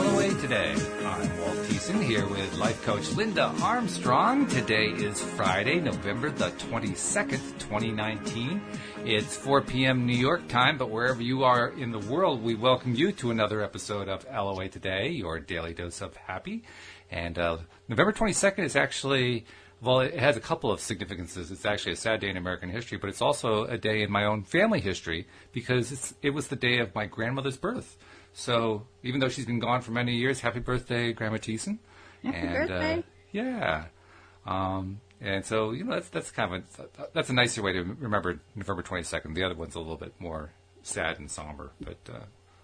LOA Today. I'm Walt Thiessen here with life coach Linda Armstrong. Today is Friday, November the 22nd, 2019. It's 4 p.m. New York time, but wherever you are in the world, we welcome you to another episode of LOA Today, your daily dose of happy. And November 22nd is actually, well, it has a couple of significances. It's actually a sad day in American history, but it's also a day in my own family history because it was the day of my grandmother's birth. So even though she's been gone for many years, happy birthday, Grandma Thiessen. Happy birthday. Yeah. And so, you know, that's kind of that's a nicer way to remember November 22nd. The other one's a little bit more sad and somber, but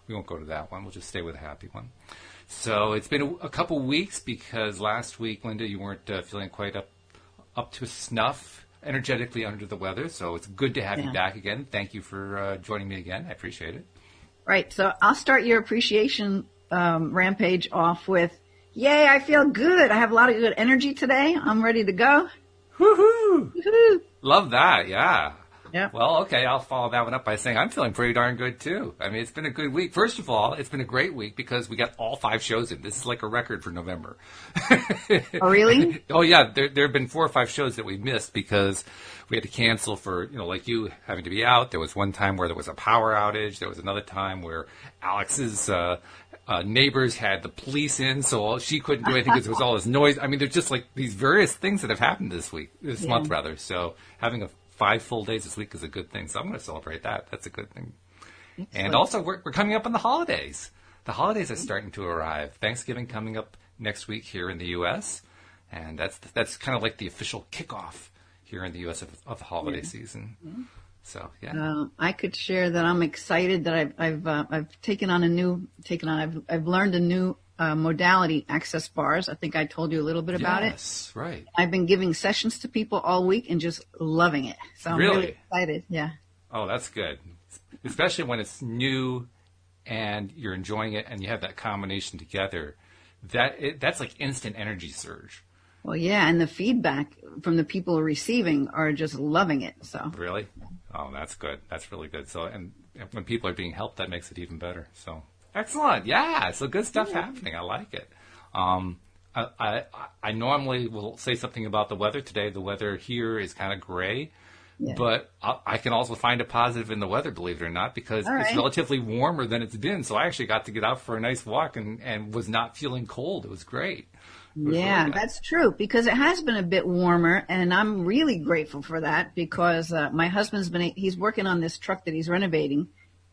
we won't go to that one. We'll just stay with a happy one. So it's been a couple weeks because last week, Linda, you weren't feeling quite up to snuff, energetically under the weather. So it's good to have you back again. Thank you for joining me again. I appreciate it. Right. So I'll start your appreciation rampage off with, yay, I feel good. I have a lot of good energy today. I'm ready to go. Woohoo! Woohoo! Love that. Yeah. Yeah. Well, okay, I'll follow that one up by saying I'm feeling pretty darn good, too. I mean, it's been a good week. First of all, it's been a great week because we got all 5 shows in. This is like a record for November. Oh, really? Oh, yeah. There have been 4 or 5 shows that we missed because we had to cancel for, you know, like you having to be out. There was one time where there was a power outage. There was another time where Alex's neighbors had the police in, so she couldn't do anything because there was all this noise. I mean, there's just like these various things that have happened this month. So having 5 full days this week is a good thing. So I'm going to celebrate that. That's a good thing. Excellent. And also, we're coming up on the holidays. The holidays are starting to arrive. Thanksgiving coming up next week here in the U.S., and that's kind of like the official kickoff here in the U.S. of the holiday season. Mm-hmm. So yeah, I could share that I'm excited that I've learned a new modality, access bars. I think I told you a little bit about it. Yes, right. I've been giving sessions to people all week and just loving it. So I'm really excited. Yeah. Oh, that's good. Especially when it's new and you're enjoying it and you have that combination together. That's like instant energy surge. Well, yeah, and the feedback from the people receiving are just loving it. So really? Oh, that's good. That's really good. So, and when people are being helped, that makes it even better. So excellent. Yeah. So good stuff happening. I like it. I normally will say something about the weather today. The weather here is kind of gray, but I can also find a positive in the weather, believe it or not, because it's relatively warmer than it's been. So I actually got to get out for a nice walk and was not feeling cold. It was great. Yeah, really that's true, because it has been a bit warmer, and I'm really grateful for that because my husband's he's working on this truck that he's renovating,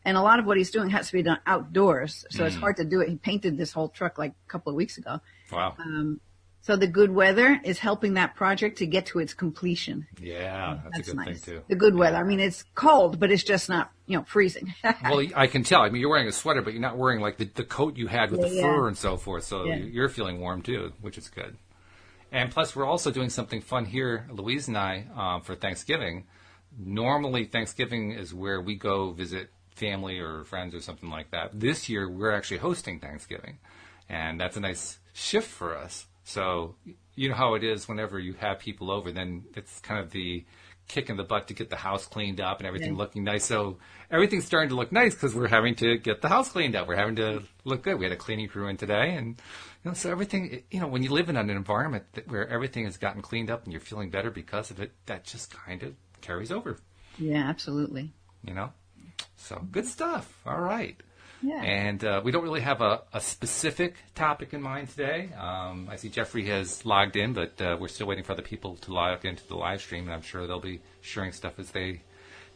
and a lot of what he's doing has to be done outdoors, so it's hard to do it. He painted this whole truck like a couple of weeks ago. Wow. So the good weather is helping that project to get to its completion. Yeah, that's a good thing, too. The good weather. I mean, it's cold, but it's just not, freezing. Well, I can tell. I mean, you're wearing a sweater, but you're not wearing, like, the coat you had with the fur and so forth. So you're feeling warm, too, which is good. And plus, we're also doing something fun here, Louise and I, for Thanksgiving. Normally, Thanksgiving is where we go visit family or friends or something like that. This year, we're actually hosting Thanksgiving. And that's a nice shift for us. So you know how it is whenever you have people over, then it's kind of the kick in the butt to get the house cleaned up and everything looking nice. So everything's starting to look nice because we're having to get the house cleaned up. We're having to look good. We had a cleaning crew in today. And so everything, when you live in an environment where everything has gotten cleaned up and you're feeling better because of it, that just kind of carries over. Yeah, absolutely. So good stuff. All right. Yeah. And we don't really have a specific topic in mind today. I see Jeffrey has logged in, but we're still waiting for other people to log into the live stream, and I'm sure they'll be sharing stuff as they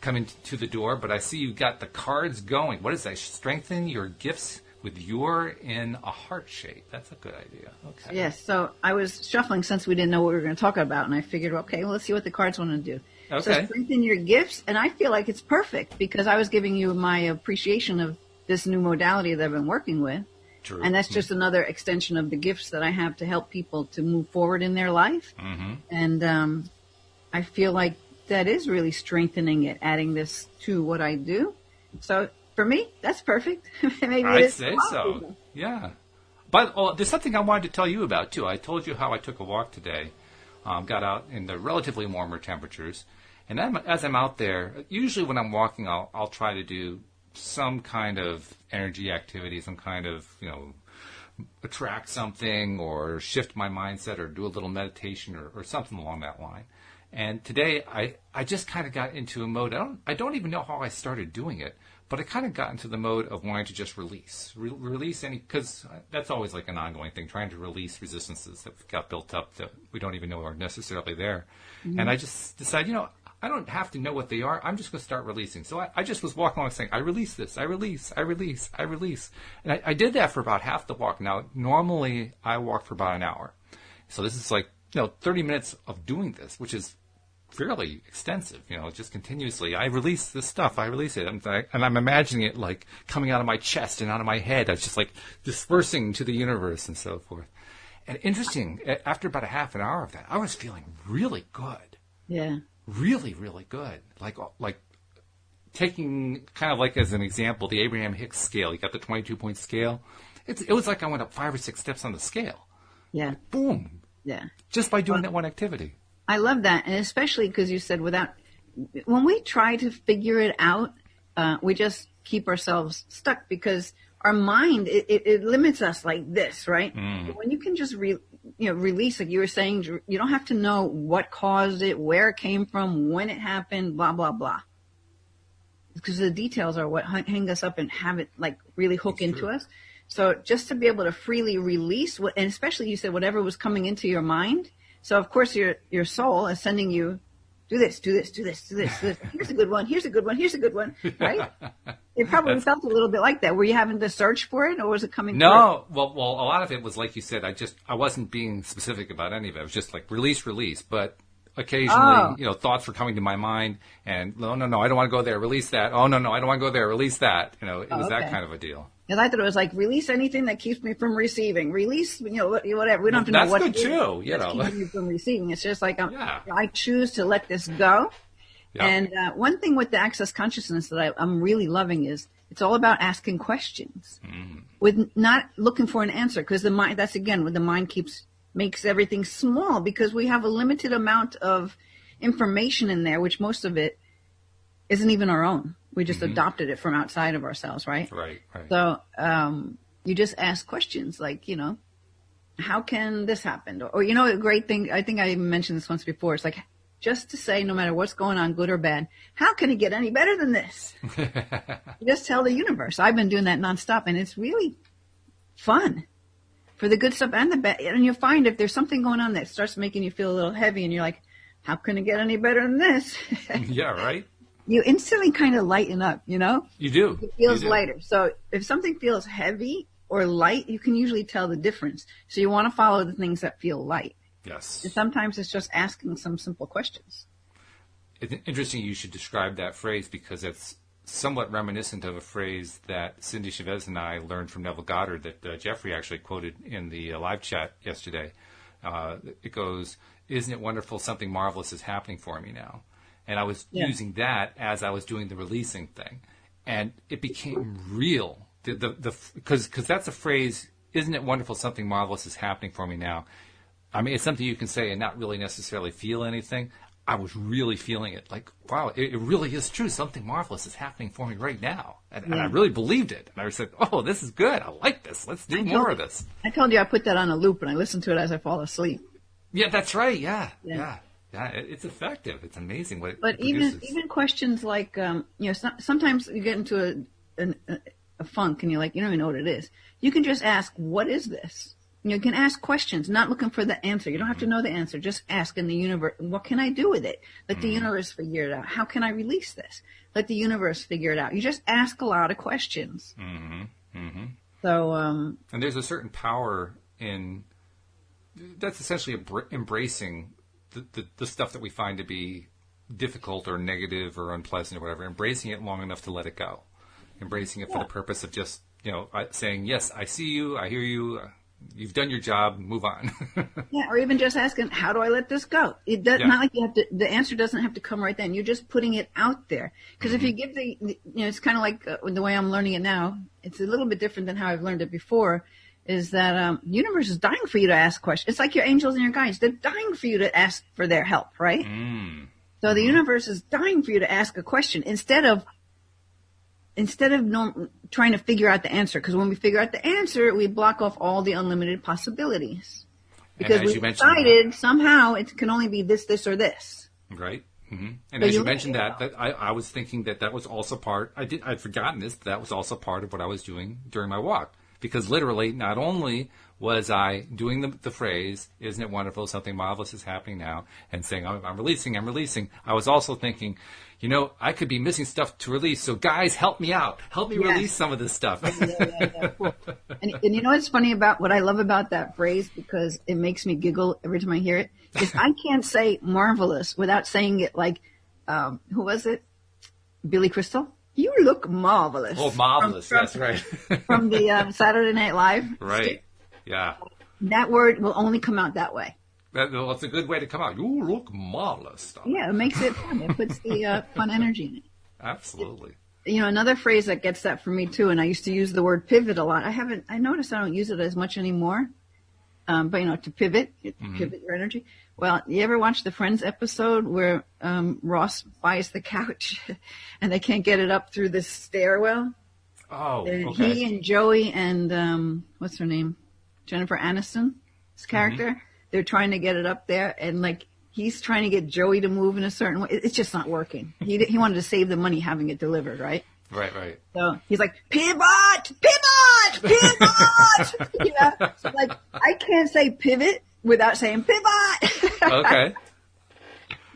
come into the door. But I see you got the cards going. What is that? Strengthen your gifts with you're in a heart shape. That's a good idea. Okay. Yes. So I was shuffling since we didn't know what we were going to talk about, and I figured, okay, well, let's see what the cards want to do. Okay. So strengthen your gifts, and I feel like it's perfect because I was giving you my appreciation of this new modality that I've been working with. True. And that's just another extension of the gifts that I have to help people to move forward in their life. Mm-hmm. And I feel like that is really strengthening it, adding this to what I do. So for me, that's perfect. Maybe I'd say so. Yeah. But there's something I wanted to tell you about, too. I told you how I took a walk today, got out in the relatively warmer temperatures. And as I'm out there, usually when I'm walking, I'll try to do some kind of energy activity, some kind of, attract something or shift my mindset or do a little meditation or something along that line. And today I just kind of got into a mode. I don't even know how I started doing it, but I kind of got into the mode of wanting to just release any, because that's always like an ongoing thing, trying to release resistances that got built up that we don't even know are necessarily there. Mm-hmm. And I just decided, I don't have to know what they are. I'm just going to start releasing. So I just was walking along saying, I release this, I release, I release, I release. And I did that for about half the walk. Now, normally I walk for about an hour. So this is like, 30 minutes of doing this, which is fairly extensive, just continuously. I release this stuff. I release it. And I'm imagining it like coming out of my chest and out of my head. It's just like dispersing to the universe and so forth. And interesting, after about a half an hour of that, I was feeling really good. Yeah. Really, really good. Like taking kind of like as an example, the Abraham Hicks scale. You got the 22-point scale. It was like I went up 5 or 6 steps on the scale. Yeah. Boom. Yeah. Just by doing that one activity. I love that. And especially because you said when we try to figure it out, we just keep ourselves stuck because our mind, it limits us like this, right? Mm. When you can just release, like you were saying, you don't have to know what caused it, where it came from, when it happened, blah, blah, blah. Because the details are what hang us up and have it like really hook into us. So just to be able to freely release and especially you said whatever was coming into your mind. So of course your soul is sending you, do this. Here's a good one. Here's a good one. Here's a good one. Right? It probably felt a little bit like that. Were you having to search for it, or was it coming? No. Well, a lot of it was like you said. I wasn't being specific about any of it. It was just like release. But occasionally, thoughts were coming to my mind, and no, I don't want to go there. Release that. Oh no, I don't want to go there. Release that. It was that kind of a deal. And I thought it was like release anything that keeps me from receiving. Release, whatever. We don't have to know what that's good too. Keeping you from receiving. It's just like I choose to let this go. Yep. And one thing with the access consciousness that I'm really loving is it's all about asking questions with not looking for an answer, because the mind. That's again when the mind makes everything small because we have a limited amount of information in there, which most of it isn't even our own. We just adopted it from outside of ourselves, right? Right. So you just ask questions like, how can this happen? Or a great thing, I think I mentioned this once before, it's like just to say no matter what's going on, good or bad, how can it get any better than this? You just tell the universe. I've been doing that nonstop, and it's really fun for the good stuff and the bad. And you'll find if there's something going on that starts making you feel a little heavy and you're like, how can it get any better than this? Yeah, right. You instantly kind of lighten up, You do. It feels lighter. So if something feels heavy or light, you can usually tell the difference. So you want to follow the things that feel light. Yes. And sometimes it's just asking some simple questions. It's interesting you should describe that phrase because it's somewhat reminiscent of a phrase that Cindy Chavez and I learned from Neville Goddard that Jeffrey actually quoted in the live chat yesterday. It goes, "Isn't it wonderful? Something marvelous is happening for me now." And I was using that as I was doing the releasing thing. And it became real. Because that's a phrase, "Isn't it wonderful? Something marvelous is happening for me now." I mean, it's something you can say and not really necessarily feel anything. I was really feeling it. Like, wow, it really is true. Something marvelous is happening for me right now. And I really believed it. And I said, oh, this is good. I like this. Let's do more of this. I told you I put that on a loop and I listen to it as I fall asleep. Yeah, that's right. Yeah. It's effective. It's amazing what it produces. But even questions like, sometimes you get into a funk and you're like, you don't even know what it is. You can just ask, what is this? You can ask questions, not looking for the answer. You don't have to know the answer. Just ask in the universe, what can I do with it? Let the universe figure it out. How can I release this? Let the universe figure it out. You just ask a lot of questions. So, and there's a certain power in that's essentially embracing the stuff that we find to be difficult or negative or unpleasant or whatever, embracing it long enough to let it go, embracing it for the purpose of just, saying, yes, I see you, I hear you, you've done your job, move on. Or even just asking, how do I let this go? It does not like you have to, the answer doesn't have to come right then. You're just putting it out there. Because if you give it's kind of like the way I'm learning it now, it's a little bit different than how I've learned it before, is that the universe is dying for you to ask questions. It's like your angels and your guides. They're dying for you to ask for their help, right? So the universe is dying for you to ask a question instead of instead of trying to figure out the answer, because when we figure out the answer, we block off all the unlimited possibilities. Because we decided somehow it can only be this, this, or this. Right. Mm-hmm. And as you mentioned that I was thinking that was also part. I'd forgotten this. That was also part of what I was doing during my walk. Because literally, not only was I doing the phrase, "Isn't it wonderful? Something marvelous is happening now," and saying, I'm releasing. I was also thinking, I could be missing stuff to release. So guys, help me out. Help me release some of this stuff. Cool. And you know what's funny about what I love about that phrase, because it makes me giggle every time I hear it, is I can't say marvelous without saying it like, who was it? Billy Crystal? You look marvelous. Oh, marvelous. That's right. From the Saturday Night Live. Right. Skit. Yeah. That word will only come out that way. It's a good way to come out. You look marvelous. Yeah, it makes it fun. It puts the fun energy in it. Absolutely. Another phrase that gets that for me too, and I used to use the word pivot a lot. I noticed I don't use it as much anymore. But to pivot your energy. Well, you ever watch the Friends episode where Ross buys the couch and they can't get it up through the stairwell? Oh, okay. He and Joey and what's her name? Jennifer Aniston's character. They're trying to get it up there, and like he's trying to get Joey to move in a certain way. It's just not working. He wanted to save the money having it delivered, right? Right. So he's like, pivot! So like, I can't say pivot without saying pivot. Okay.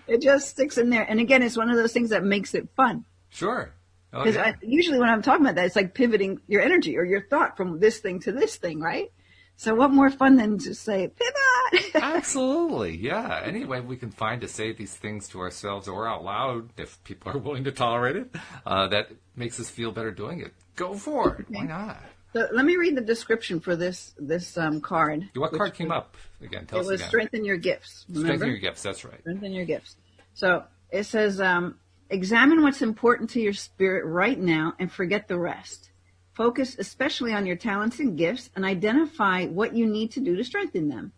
It just sticks in there. And again, it's one of those things that makes it fun. Sure. Because usually when I'm talking about that, it's like pivoting your energy or your thought from this thing to this thing, right? So what more fun than to say pivot? Absolutely, yeah. Any way we can find to say these things to ourselves or out loud, if people are willing to tolerate it, that makes us feel better doing it. Go for it. Okay. Why not? So let me read the description for this card. What card came up again? Tell us again. It was strengthen your gifts. Remember? Strengthen your gifts. That's right. Strengthen your gifts. So it says, examine what's important to your spirit right now and forget the rest. Focus especially on your talents and gifts and identify what you need to do to strengthen them.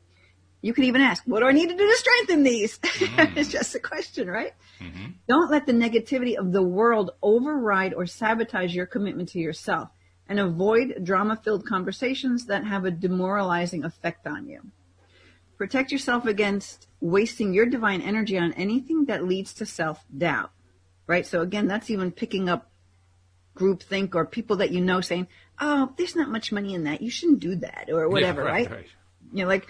You can even ask, what do I need to do to strengthen these? It's just a question, right? Mm-hmm. Don't let the negativity of the world override or sabotage your commitment to yourself, and avoid drama-filled conversations that have a demoralizing effect on you. Protect yourself against wasting your divine energy on anything that leads to self-doubt, right? So again, that's even picking up groupthink or people that saying, oh, there's not much money in that. You shouldn't do that or whatever, right? Like,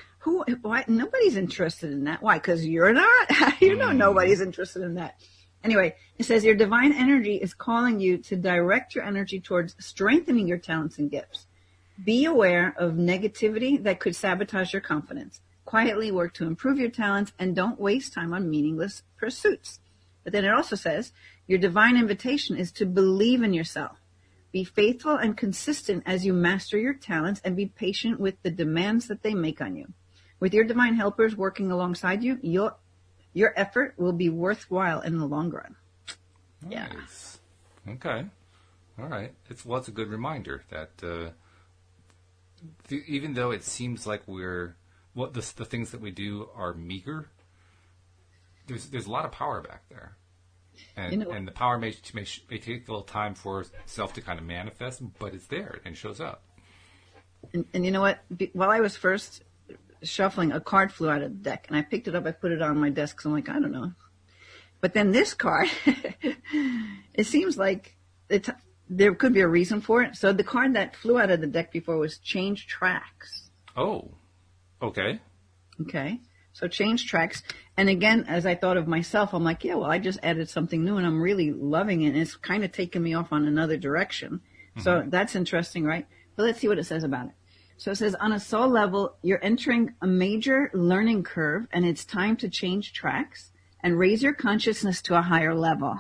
why? Nobody's interested in that. Why? Because you're not. Nobody's interested in that. Anyway, it says your divine energy is calling you to direct your energy towards strengthening your talents and gifts. Be aware of negativity that could sabotage your confidence. Quietly work to improve your talents and don't waste time on meaningless pursuits. But then it also says your divine invitation is to believe in yourself. Be faithful and consistent as you master your talents and be patient with the demands that they make on you. With your divine helpers working alongside you, your effort will be worthwhile in the long run. Nice. Yeah. Okay. All right. It's a good reminder that even though it seems like the things that we do are meager, there's a lot of power back there. And the power may take a little time for self to kind of manifest, but it's there and shows up. And you know what? While I was first shuffling, a card flew out of the deck, and I picked it up. I put it on my desk. So I'm like, I don't know. But then this card, it seems like there could be a reason for it. So the card that flew out of the deck before was change tracks. Oh, okay. Okay. So change tracks. And again, as I thought of myself, I'm like, yeah, well, I just added something new and I'm really loving it. And it's kind of taken me off on another direction. Mm-hmm. So that's interesting, right? But let's see what it says about it. So it says, on a soul level, you're entering a major learning curve and it's time to change tracks and raise your consciousness to a higher level.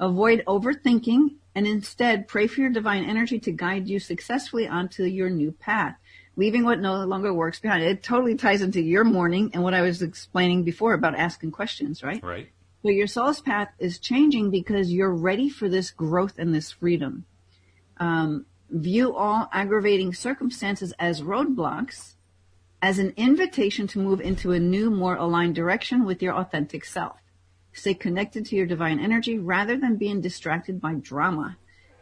Avoid overthinking and instead pray for your divine energy to guide you successfully onto your new path, leaving what no longer works behind. It totally ties into your morning and what I was explaining before about asking questions, right? Right. So your soul's path is changing because you're ready for this growth and this freedom. View all aggravating circumstances as roadblocks, as an invitation to move into a new, more aligned direction with your authentic self. Stay connected to your divine energy rather than being distracted by drama.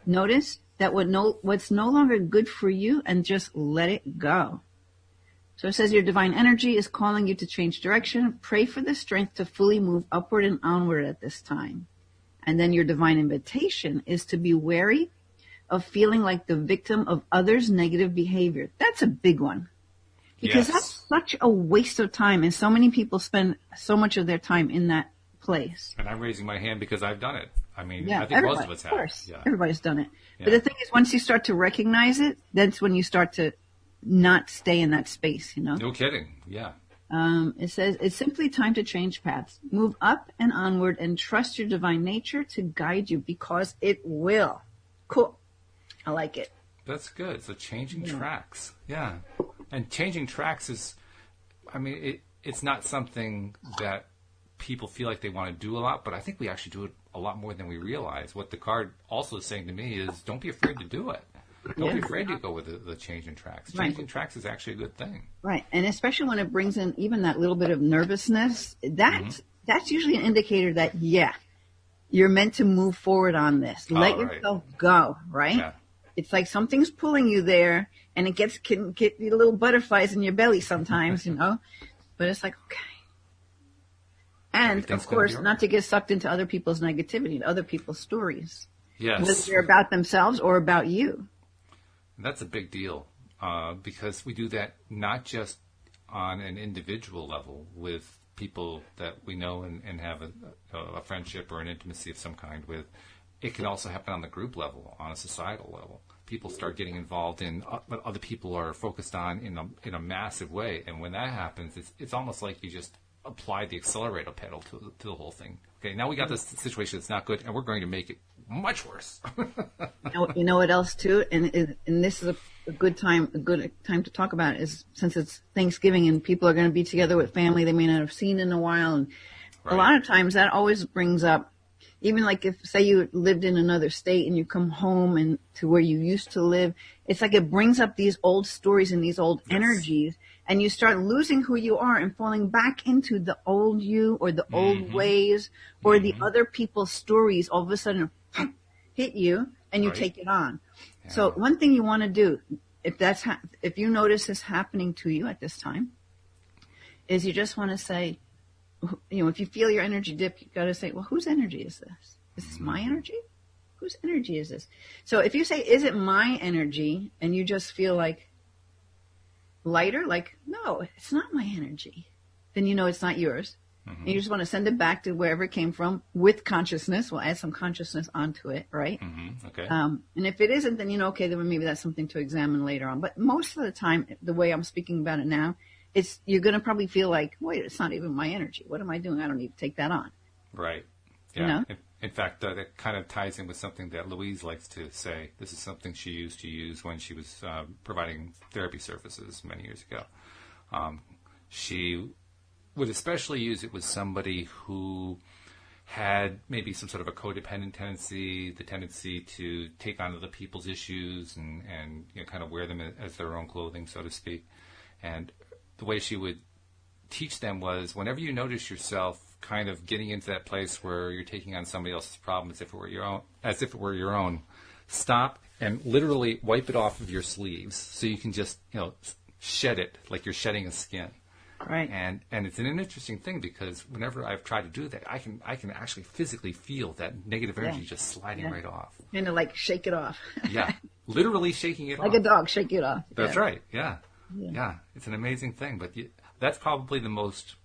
Notice that what's no longer good for you and just let it go. So it says your divine energy is calling you to change direction. Pray for the strength to fully move upward and onward at this time. And then your divine invitation is to be wary of feeling like the victim of others' negative behavior. That's a big one. Because that's such a waste of time. And so many people spend so much of their time in that place. And I'm raising my hand because I've done it. I mean, I think most of us have. Of course. Yeah. Everybody's done it. Yeah. But the thing is, once you start to recognize it, that's when you start to not stay in that space, you know? No kidding. Yeah. It says, it's simply time to change paths. Move up and onward and trust your divine nature to guide you because it will. Cool. I like it. That's good. So changing tracks. Yeah. And changing tracks is, I mean, it's not something that people feel like they want to do a lot, but I think we actually do it a lot more than we realize. What the card also is saying to me is don't be afraid to do it. Don't be afraid to go with the change in tracks. Changing tracks is actually a good thing. Right. And especially when it brings in even that little bit of nervousness, that's usually an indicator that, you're meant to move forward on this. Let yourself go, right? Yeah. It's like something's pulling you there, and it can get you little butterflies in your belly sometimes, you know? But it's like, okay. And, of course, not to get sucked into other people's negativity and other people's stories. Yes. Whether they're about themselves or about you. That's a big deal because we do that not just on an individual level with people that we know and have a friendship or an intimacy of some kind with. It can also happen on the group level, on a societal level. People start getting involved in what other people are focused on in a massive way. And when that happens, it's almost like you just apply the accelerator pedal to the whole thing. Okay, now we got this situation that's not good, and we're going to make it much worse. You know what else too, and this is a good time to talk about it, is since it's Thanksgiving and people are going to be together with family they may not have seen in a while, and a lot of times that always brings up, even like if say you lived in another state and you come home and to where you used to live, it's like it brings up these old stories and these old energies. And you start losing who you are and falling back into the old you or the old ways or the other people's stories all of a sudden hit you and you take it on. Yeah. So one thing you want to do, if you notice this happening to you at this time, is you just want to say, you know, if you feel your energy dip, you got to say, well, whose energy is this? Is this my energy? Whose energy is this? So if you say, is it my energy? And you just feel like, lighter, like, no, it's not my energy, then you know it's not yours. And you just want to send it back to wherever it came from with consciousness. We'll add some consciousness onto it, right? Okay. And if it isn't, then you know, okay, then maybe that's something to examine later on. But most of the time, the way I'm speaking about it now, you're going to probably feel like, wait, it's not even my energy. What am I doing? I don't need to take that on. Right. Yeah. You know? In fact, that kind of ties in with something that Louise likes to say. This is something she used to use when she was providing therapy services many years ago. She would especially use it with somebody who had maybe some sort of a codependent tendency, the tendency to take on other people's issues and you know, kind of wear them as their own clothing, so to speak. And the way she would teach them was, whenever you notice yourself kind of getting into that place where you're taking on somebody else's problem as if it were your own, stop and literally wipe it off of your sleeves so you can just, you know, shed it like you're shedding a skin. Right. And it's an interesting thing because whenever I've tried to do that, I can actually physically feel that negative energy just sliding right off. And to like shake it off. Yeah. Literally shaking it off. Like a dog, shake it off. That's right. Yeah. It's an amazing thing. But that's probably the most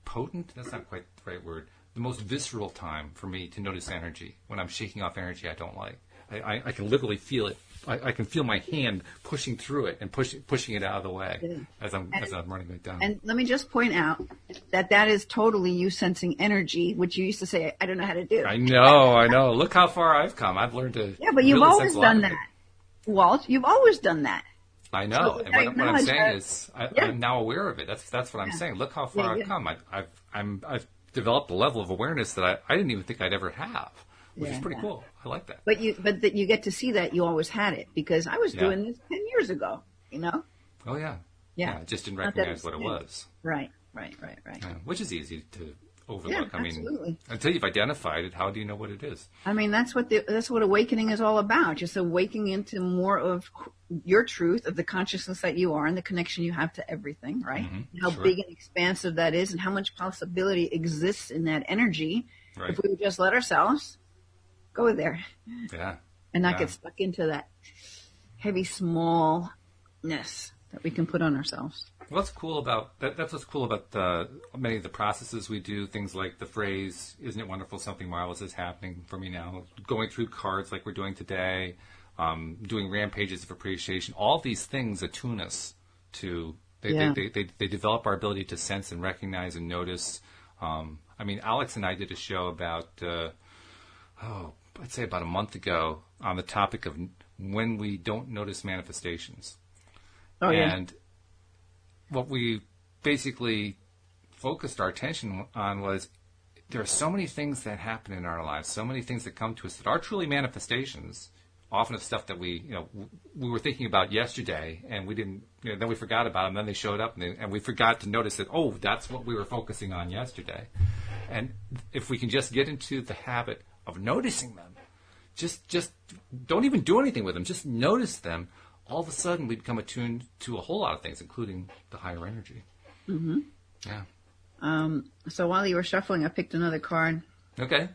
potent, that's not quite the right word, the most visceral time for me to notice energy. When I'm shaking off energy I don't like. I can literally feel it. I can feel my hand pushing through it and pushing it out of the way as I'm running it down. And let me just point out that is totally you sensing energy, which you used to say, I don't know how to do. I know. Look how far I've come. I've learned to. Yeah, but you've really always done that, Walt. You've always done that. I know. So and what I'm saying is, I'm now aware of it. That's what I'm saying. Look how far I've come. I've developed a level of awareness that I didn't even think I'd ever have. Which is pretty cool. I like that. But that you get to see that you always had it because I was doing this 10 years ago, you know? Oh, yeah. Yeah. I just didn't recognize what it was. Right. Which is easy overlook. Yeah, absolutely. Until you've identified it, how do you know what it is? I mean, that's what awakening is all about. Just awakening into more of your truth, of the consciousness that you are and the connection you have to everything, right? Mm-hmm. How big and expansive that is and how much possibility exists in that energy if we would just let ourselves go there. Yeah. And not get stuck into that heavy smallness that we can put on ourselves. What's cool about that's what's cool about many of the processes we do. Things like the phrase, "Isn't it wonderful? Something marvelous is happening for me now." Going through cards like we're doing today, doing rampages of appreciation. All these things attune us to. They develop our ability to sense and recognize and notice. I mean, Alex and I did a show about I'd say about a month ago on the topic of when we don't notice manifestations. Oh, yeah. And what we basically focused our attention on was there are so many things that happen in our lives, so many things that come to us that are truly manifestations, often of stuff that we were thinking about yesterday, and we didn't, then we forgot about them, then they showed up, and we forgot to notice that, oh, that's what we were focusing on yesterday. And if we can just get into the habit of noticing them, just don't even do anything with them, just notice them, all of a sudden we become attuned to a whole lot of things, including the higher energy. Mm-hmm. Yeah. So while you were shuffling, I picked another card. Okay.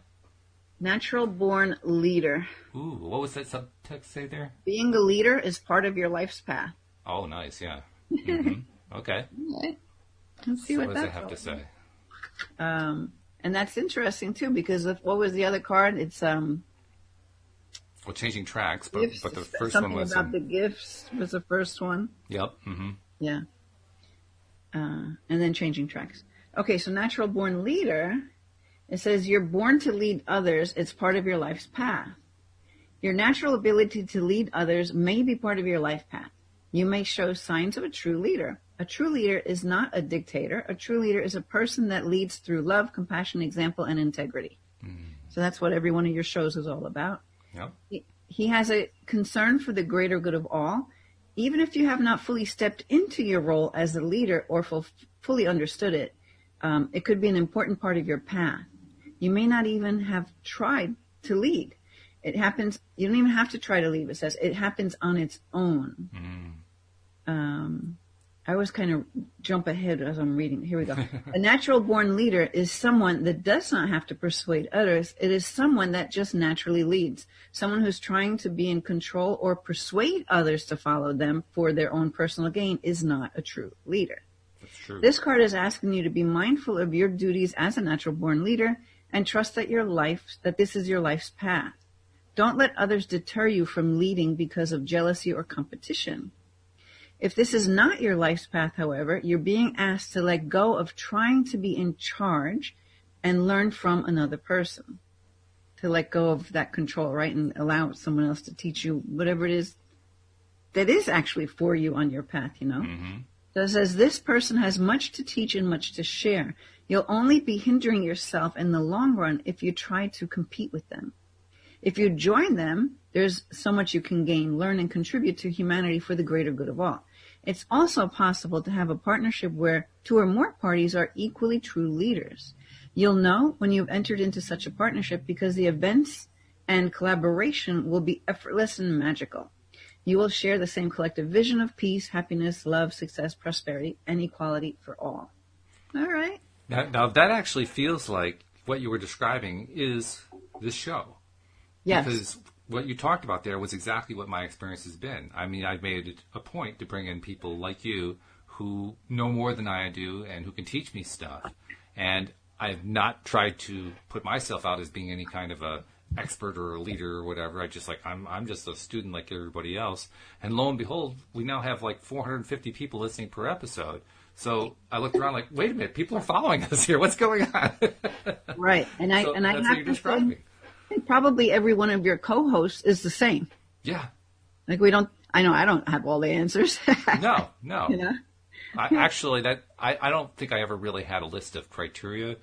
Natural born leader. Ooh, what was that subtext say there? Being a leader is part of your life's path. Oh, nice, yeah. Mm-hmm. Okay. All right. Let's see what does it have to say? And that's interesting too, because what was the other card? It's well, changing tracks, but gifts, the first something one was about the gifts was the first one. Yep. Mm-hmm. Yeah. And then changing tracks. Okay, so natural born leader. It says you're born to lead others. It's part of your life's path. Your natural ability to lead others may be part of your life path. You may show signs of a true leader. A true leader is not a dictator. A true leader is a person that leads through love, compassion, example, and integrity. So that's what every one of your shows is all about. Yep. He has a concern for the greater good of all. Even if you have not fully stepped into your role as a leader or fully understood it, it could be an important part of your path. You may not even have tried to lead. It happens. You don't even have to try to lead. It says it happens on its own. I always kind of jump ahead as I'm reading. Here we go. A natural born leader is someone that does not have to persuade others. It is someone that just naturally leads. Someone who's trying to be in control or persuade others to follow them for their own personal gain is not a true leader. That's true. This card is asking you to be mindful of your duties as a natural born leader and trust that this is your life's path. Don't let others deter you from leading because of jealousy or competition. If this is not your life's path, however, you're being asked to let go of trying to be in charge and learn from another person. To let go of that control, right? And allow someone else to teach you whatever it is that is actually for you on your path, Mm-hmm. So it says this person has much to teach and much to share. You'll only be hindering yourself in the long run if you try to compete with them. If you join them, there's so much you can gain, learn, and contribute to humanity for the greater good of all. It's also possible to have a partnership where two or more parties are equally true leaders. You'll know when you've entered into such a partnership because the events and collaboration will be effortless and magical. You will share the same collective vision of peace, happiness, love, success, prosperity, and equality for all. All right. Now that actually feels like what you were describing is this show. Yes. Because what you talked about there was exactly what my experience has been. I mean, I've made it a point to bring in people like you who know more than I do and who can teach me stuff. And I've not tried to put myself out as being any kind of a expert or a leader or whatever. I'm just a student like everybody else. And lo and behold, we now have like 450 people listening per episode. So I looked around like, wait a minute, people are following us here. What's going on? Right. And I that's have to say, probably every one of your co-hosts is the same. Yeah. Like I don't have all the answers. No. You know? I don't think I ever really had a list of criteria,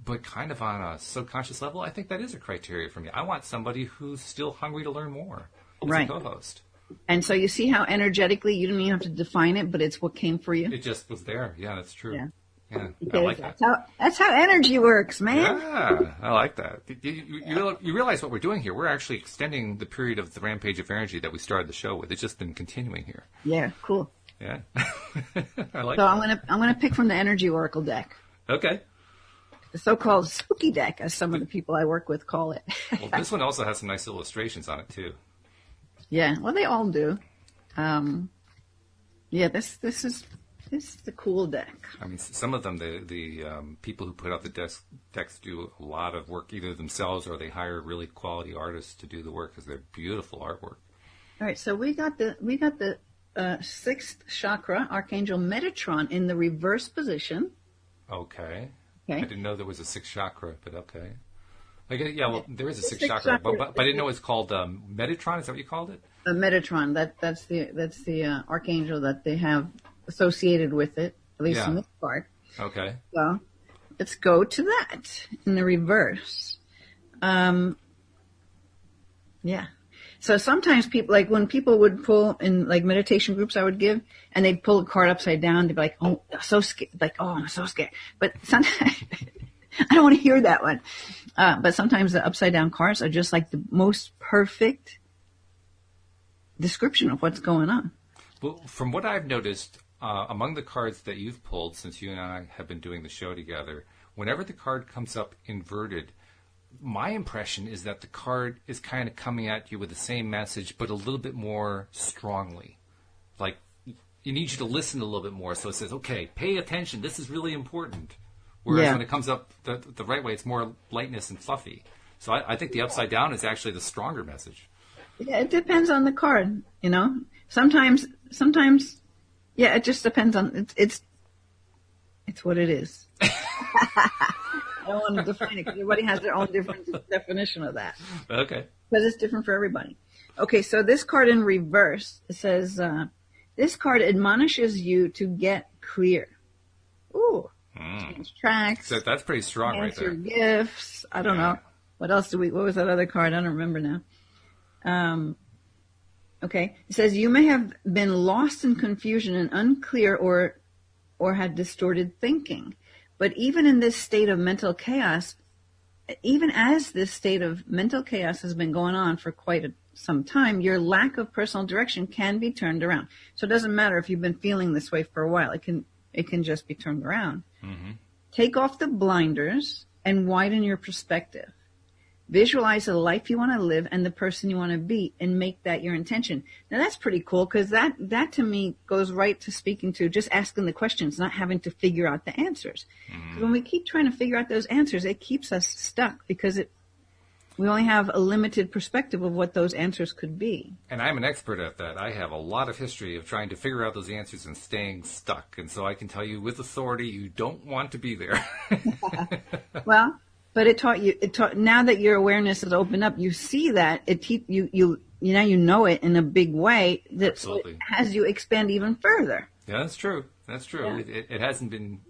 but kind of on a subconscious level, I think that is a criteria for me. I want somebody who's still hungry to learn more as a co-host. And so you see how energetically you didn't even have to define it, but it's what came for you. It just was there. Yeah, that's true. Yeah. Yeah, I Because like that. That's how energy works, man. Yeah, I like that. You realize what we're doing here? We're actually extending the period of the rampage of energy that we started the show with. It's just been continuing here. Yeah, cool. Yeah, I like So that. I'm gonna pick from the Energy Oracle deck, Okay. the so-called spooky deck, as some of the people I work with call it. Well, this one also has some nice illustrations on it too. Yeah, well, they all do. Yeah, this is the cool deck. I mean, some of them, the people who put out the decks do a lot of work either themselves or they hire really quality artists to do the work because they're beautiful artwork. All right, so we got the sixth chakra, Archangel Metatron, in the reverse position. Okay. Okay. I didn't know there was a sixth chakra, but okay. Yeah, well, there is a sixth Sixth chakra, chakra, but I didn't know it's called Metatron. Is that what you called it? Metatron, that's the archangel that they have associated with it, at least in this part. Okay. So let's go to that in the reverse. Yeah. So sometimes people, like when people would pull in like meditation groups I would give, and they'd pull a card upside down, they'd be like, oh, so scared. Like, oh, I'm so scared. But sometimes I don't want to hear that one. But sometimes the upside down cards are just like the most perfect description of what's going on. Well, from what I've noticed, among the cards that you've pulled since you and I have been doing the show together, whenever the card comes up inverted, my impression is that the card is kind of coming at you with the same message, but a little bit more strongly. Like, you need you to listen a little bit more. So it says, okay, pay attention. This is really important. Whereas when it comes up the right way, it's more lightness and fluffy. So I think the upside down is actually the stronger message. Yeah, it depends on the card, you know. Sometimes, yeah, it just depends on it's what it is. I don't want to define it because everybody has their own different definition of that. Okay. Because it's different for everybody. Okay, so this card in reverse, it says, this card admonishes you to get clear. Ooh. Change tracks. So that's pretty strong right there. Answer gifts. I don't know. What else what was that other card? I don't remember now. Okay. It says you may have been lost in confusion and unclear or had distorted thinking. But even in this state of mental chaos, even as this state of mental chaos has been going on for quite some time, your lack of personal direction can be turned around. So it doesn't matter if you've been feeling this way for a while. It can just be turned around. Mm-hmm. Take off the blinders and widen your perspective. Visualize the life you want to live and the person you want to be and make that your intention. Now that's pretty cool because that to me goes right to speaking to just asking the questions, not having to figure out the answers. Mm-hmm. When we keep trying to figure out those answers, it keeps us stuck because we only have a limited perspective of what those answers could be. And I'm an expert at that. I have a lot of history of trying to figure out those answers and staying stuck. And so I can tell you with authority, you don't want to be there. Well, but it taught now that your awareness has opened up, you see that you know it in a big way that Absolutely. It has you expand even further. Yeah, that's true. That's true. Yeah. It hasn't been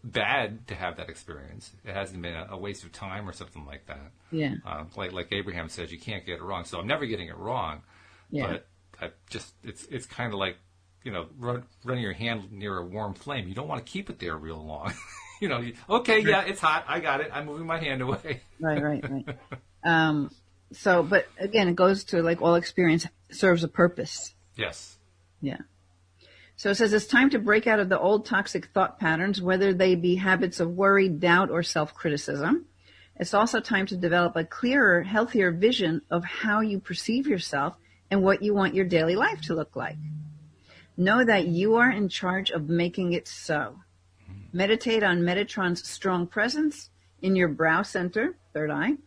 bad to have that experience. It hasn't been a waste of time or something like that. Yeah. Like Abraham says, you can't get it wrong. So I'm never getting it wrong. Yeah. But it's kind of like, running your hand near a warm flame. You don't want to keep it there real long. It's hot. I got it. I'm moving my hand away. Right. But again, it goes to like all experience serves a purpose. Yes. Yeah. So it says it's time to break out of the old toxic thought patterns, whether they be habits of worry, doubt, or self-criticism. It's also time to develop a clearer, healthier vision of how you perceive yourself and what you want your daily life to look like. Know that you are in charge of making it so. Meditate on Metatron's strong presence in your brow center, third eye,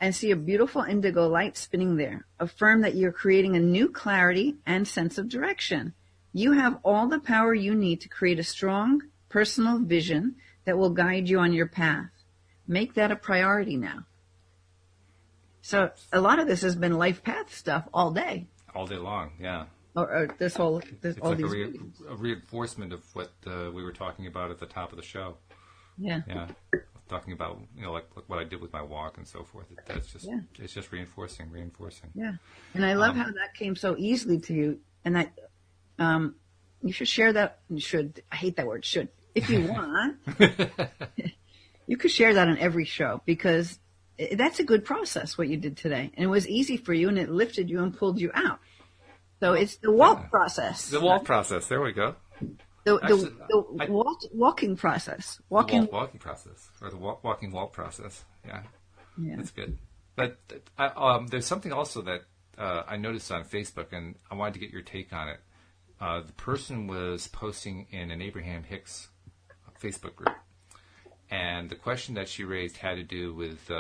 and see a beautiful indigo light spinning there. Affirm that you're creating a new clarity and sense of direction. You have all the power you need to create a strong personal vision that will guide you on your path. Make that a priority now. So a lot of this has been life path stuff all day. All day long, yeah. Or it's like a reinforcement of what we were talking about at the top of the show. Yeah. Yeah. Talking about, like what I did with my walk and so forth. It's just reinforcing. Yeah. And I love how that came so easily to you. And that, you should share that. I hate that word, should. if you want. You could share that on every show because that's a good process, what you did today. And it was easy for you and it lifted you and pulled you out. So it's the walk process. The walk process. There we go. Walking process. Walking process. Or the walking walk process. Yeah. That's good. But there's something also that I noticed on Facebook, and I wanted to get your take on it. The person was posting in an Abraham Hicks Facebook group. And the question that she raised had to do with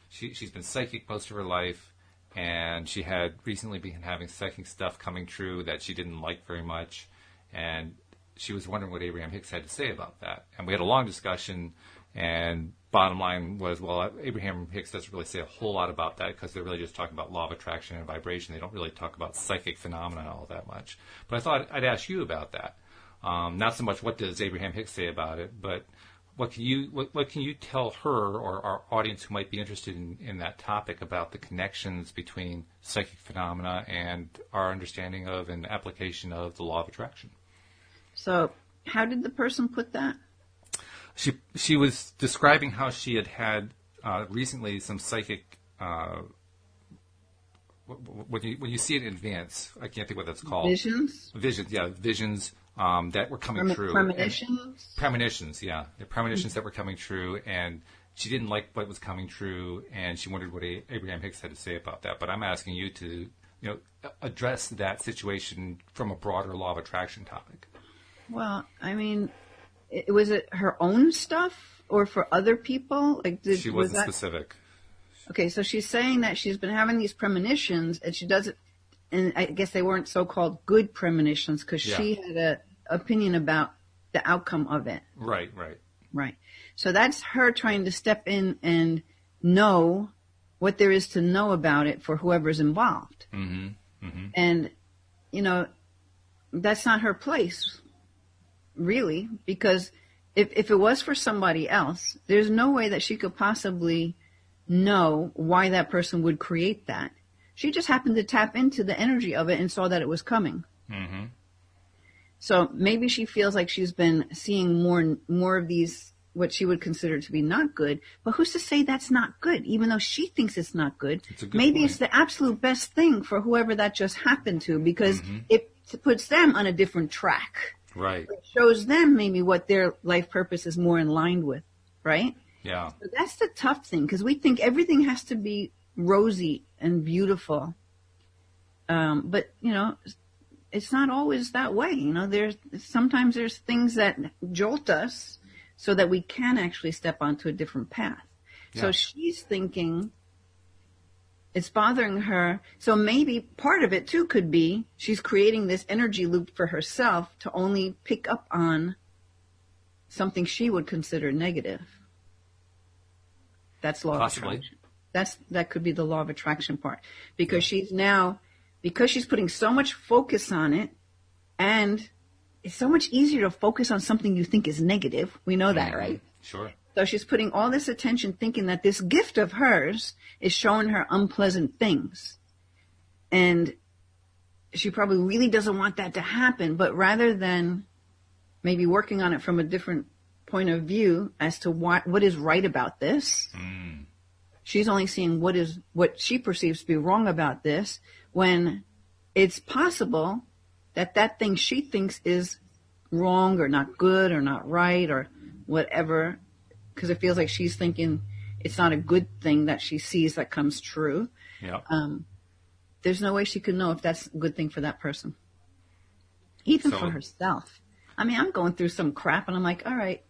she's been psychic most of her life, and she had recently been having psychic stuff coming true that she didn't like very much, and she was wondering what Abraham Hicks had to say about that. And we had a long discussion, and bottom line was, well, Abraham Hicks doesn't really say a whole lot about that because they're really just talking about law of attraction and vibration. They don't really talk about psychic phenomena all that much. But I thought I'd ask you about that. Not so much what does Abraham Hicks say about it, but what can you tell her or our audience who might be interested in that topic about the connections between psychic phenomena and our understanding of and application of the law of attraction? So how did the person put that? She was describing how she had recently some psychic. When you see it in advance, I can't think what that's called. Visions, that were coming true. Premonitions, yeah. The premonitions that were coming true, and she didn't like what was coming true, and she wondered what Abraham Hicks had to say about that. But I'm asking you to, address that situation from a broader law of attraction topic. Well, I mean, was it her own stuff or for other people? She wasn't specific. Okay, so she's saying that she's been having these premonitions, and she doesn't. And I guess they weren't so-called good premonitions because she had an opinion about the outcome of it. Right. So that's her trying to step in and know what there is to know about it for whoever's involved. Mm-hmm. Mm-hmm. And, that's not her place, really, because if it was for somebody else, there's no way that she could possibly know why that person would create that. She just happened to tap into the energy of it and saw that it was coming. Mm-hmm. So maybe she feels like she's been seeing more of these, what she would consider to be not good. But who's to say that's not good, even though she thinks it's not good? Maybe it's the absolute best thing for whoever that just happened to, because it puts them on a different track. Right. It shows them maybe what their life purpose is more in line with, right? Yeah. So that's the tough thing, because we think everything has to be rosy and beautiful. But, it's not always that way. Sometimes there's things that jolt us so that we can actually step onto a different path. Yeah. So she's thinking it's bothering her. So maybe part of it too could be she's creating this energy loop for herself to only pick up on something she would consider negative. That's law of attraction. That could be the law of attraction part, because she's putting so much focus on it, and it's so much easier to focus on something you think is negative. We know that, right? Sure. So she's putting all this attention thinking that this gift of hers is showing her unpleasant things. And she probably really doesn't want that to happen, but rather than maybe working on it from a different point of view as to what is right about this, she's only seeing what she perceives to be wrong about this, when it's possible that thing she thinks is wrong or not good or not right or whatever, because it feels like she's thinking it's not a good thing that she sees that comes true. Yeah. There's no way she could know if that's a good thing for that person, even for herself. I mean, I'm going through some crap and I'm like, all right,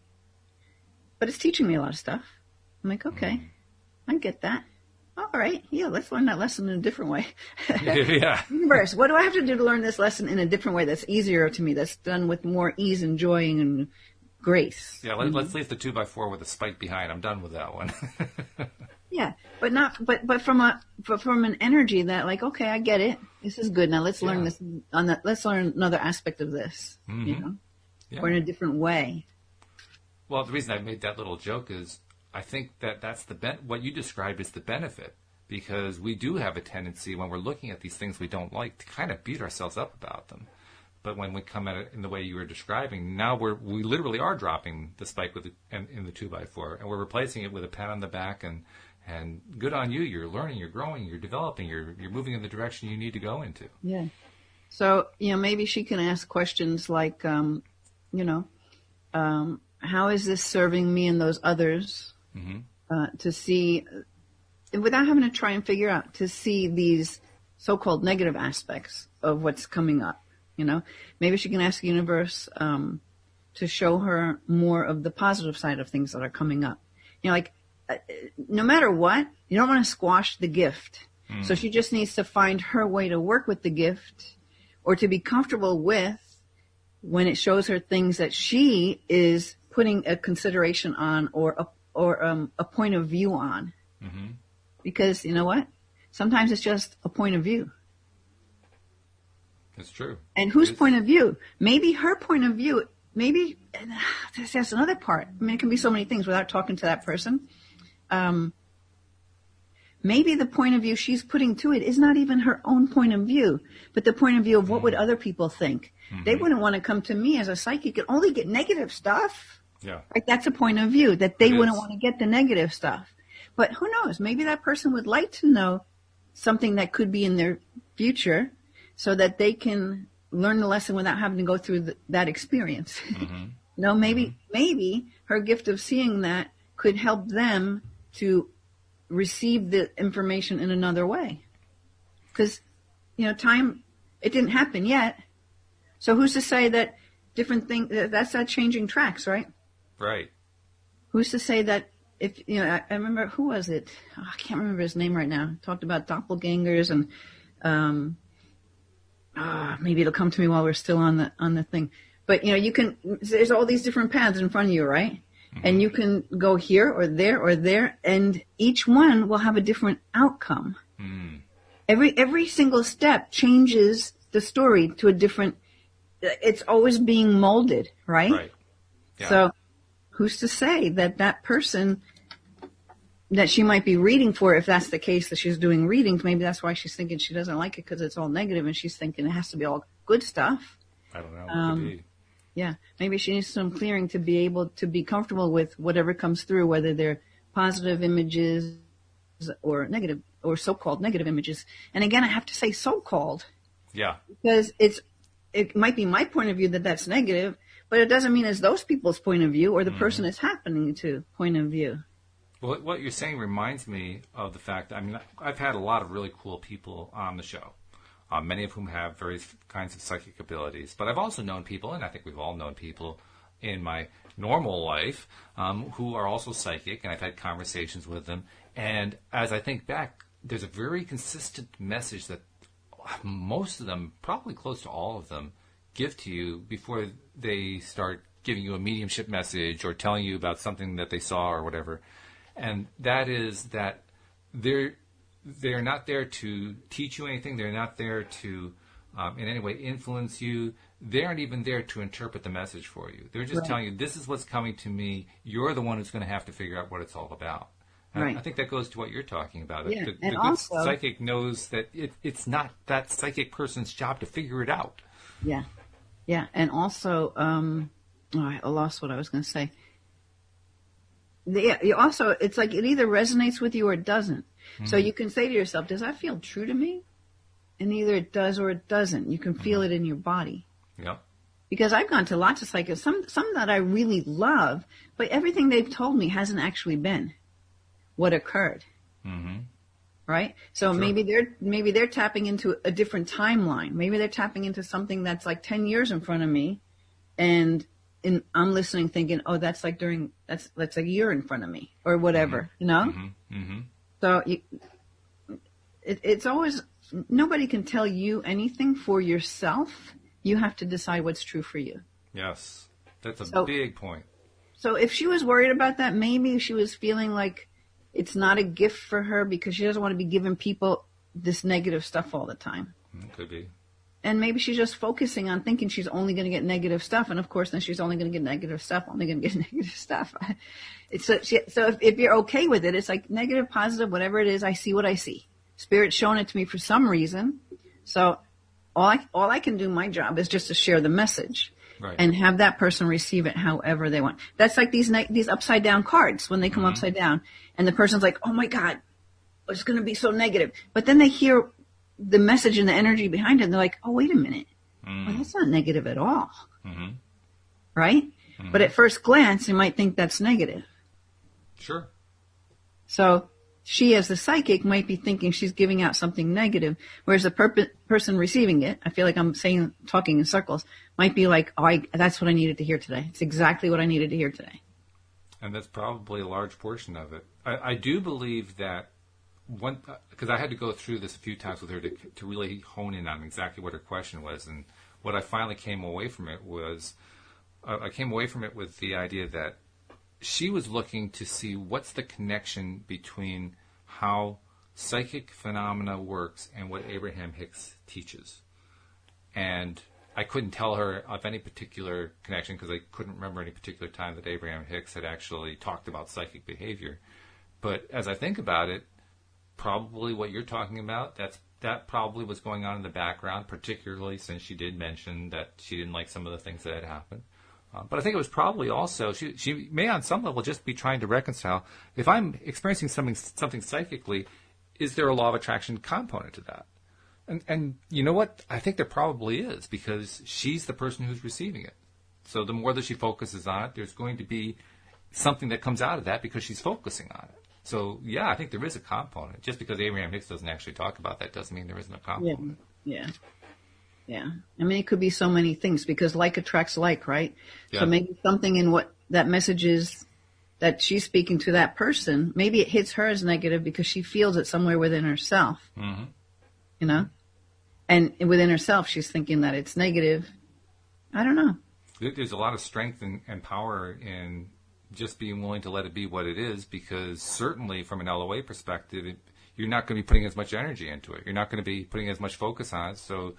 but it's teaching me a lot of stuff. I'm like, okay, I get that. All right, yeah, let's learn that lesson in a different way. Yeah. Universe, what do I have to do to learn this lesson in a different way that's easier to me, that's done with more ease and joy and grace? Yeah, let's leave the 2x4 with a spike behind. I'm done with that one. Yeah, but from an energy that, like, okay, I get it. This is good. Now let's learn this let's learn another aspect of this, or in a different way. Well, the reason I made that little joke is I think that's what you described is the benefit, because we do have a tendency when we're looking at these things we don't like to kind of beat ourselves up about them. But when we come at it in the way you were describing, now we literally are dropping the spike in the 2x4, and we're replacing it with a pat on the back and good on you. You're learning, you're growing, you're developing, you're moving in the direction you need to go into. Yeah. So, maybe she can ask questions like, how is this serving me and those others? To see, without having to try and figure out, to see these so-called negative aspects of what's coming up. Maybe she can ask the universe to show her more of the positive side of things that are coming up. No matter what, you don't want to squash the gift. So she just needs to find her way to work with the gift, or to be comfortable with when it shows her things that she is putting a consideration on or a point of view on. Because you know what? Sometimes it's just a point of view. That's true. And whose point of view? Maybe her point of view, maybe, that's another part. I mean, it can be so many things without talking to that person. Maybe the point of view she's putting to it is not even her own point of view, but the point of view of what would other people think. They wouldn't want to come to me as a psychic and only get negative stuff. Yeah. Right? That's a point of view, that they wouldn't want to get the negative stuff. But who knows? Maybe that person would like to know something that could be in their future so that they can learn the lesson without having to go through that experience. Maybe her gift of seeing that could help them to receive the information in another way. Because, time, it didn't happen yet. So who's to say that different things, that's not changing tracks, right? Right. Who's to say that if, I remember, who was it? Oh, I can't remember his name right now. Talked about doppelgangers and, maybe it'll come to me while we're still on the thing. But, there's all these different paths in front of you, right? And you can go here or there, and each one will have a different outcome. Every single step changes the story to a different, it's always being molded, right? Right. Yeah. So who's to say that person that she might be reading for, if that's the case, that she's doing readings, maybe that's why she's thinking she doesn't like it, because it's all negative, and she's thinking it has to be all good stuff. I don't know. Could be. Yeah, maybe she needs some clearing to be able to be comfortable with whatever comes through, whether they're positive images or negative, or so-called negative images. And again, I have to say so-called. Yeah. Because it might be my point of view that's negative, but it doesn't mean it's those people's point of view or the person it's happening to point of view. Well, what you're saying reminds me of the fact, I've had a lot of really cool people on the show. Many of whom have various kinds of psychic abilities. But I've also known people, and I think we've all known people in my normal life, who are also psychic, and I've had conversations with them. And as I think back, there's a very consistent message that most of them, probably close to all of them, give to you before they start giving you a mediumship message or telling you about something that they saw or whatever. And that is that they're not there to teach you anything. They're not there to in any way influence you. They aren't even there to interpret the message for you. They're just telling you, this is what's coming to me. You're the one who's going to have to figure out what it's all about. And I think that goes to what you're talking about. Yeah. The and good also, psychic knows that it's not that psychic person's job to figure it out. Yeah. Yeah. And also, I lost what I was going to say. You also, it's like it either resonates with you or it doesn't. So you can say to yourself, does that feel true to me? And either it does or it doesn't. You can feel it in your body. Yeah. Because I've gone to lots of psychics, some that I really love, but everything they've told me hasn't actually been what occurred. Right? So maybe they're tapping into a different timeline. Maybe they're tapping into something that's like 10 years in front of me, and I'm listening thinking, oh, that's like that's a year in front of me or whatever, So it's always, nobody can tell you anything for yourself. You have to decide what's true for you. Yes. That's a big point. So if she was worried about that, maybe she was feeling like it's not a gift for her because she doesn't want to be giving people this negative stuff all the time. Could be. And maybe she's just focusing on thinking she's only going to get negative stuff. And of course, then she's only going to get negative stuff, So if you're okay with it, it's like negative, positive, whatever it is, I see what I see. Spirit's showing it to me for some reason. So all I can do, my job is just to share the message. Right. And have that person receive it however they want. That's like these upside down cards when they come upside down, and the person's like, "Oh my God, it's going to be so negative." But then they hear the message and the energy behind it, and they're like, "Oh, wait a minute, well, that's not negative at all, right?" But at first glance, you might think that's negative. Sure. So she, as the psychic, might be thinking she's giving out something negative, whereas the person receiving it, I feel like I'm talking in circles, might be like, "Oh, that's what I needed to hear today. It's exactly what I needed to hear today." And that's probably a large portion of it. I do believe that because I had to go through this a few times with her to really hone in on exactly what her question was, and what I finally came away from it was, I came away from it with the idea that she was looking to see what's the connection between how psychic phenomena works and what Abraham Hicks teaches. And I couldn't tell her of any particular connection because I couldn't remember any particular time that Abraham Hicks had actually talked about psychic behavior. But as I think about it, probably what you're talking about, that probably was going on in the background, particularly since she did mention that she didn't like some of the things that had happened. But I think it was probably also, she may on some level just be trying to reconcile, if I'm experiencing something psychically, is there a law of attraction component to that? And you know what? I think there probably is, because she's the person who's receiving it. So the more that she focuses on it, there's going to be something that comes out of that because she's focusing on it. So, yeah, I think there is a component. Just because Abraham Hicks doesn't actually talk about that doesn't mean there isn't a component. Yeah. I mean, it could be so many things because like attracts like, right? Yeah. So maybe something in what that message is that she's speaking to that person, maybe it hits her as negative because she feels it somewhere within herself. You know? And within herself, she's thinking that it's negative. I don't know. There's a lot of strength and power in just being willing to let it be what it is, because certainly from an LOA perspective, you're not going to be putting as much energy into it. You're not going to be putting as much focus on it. So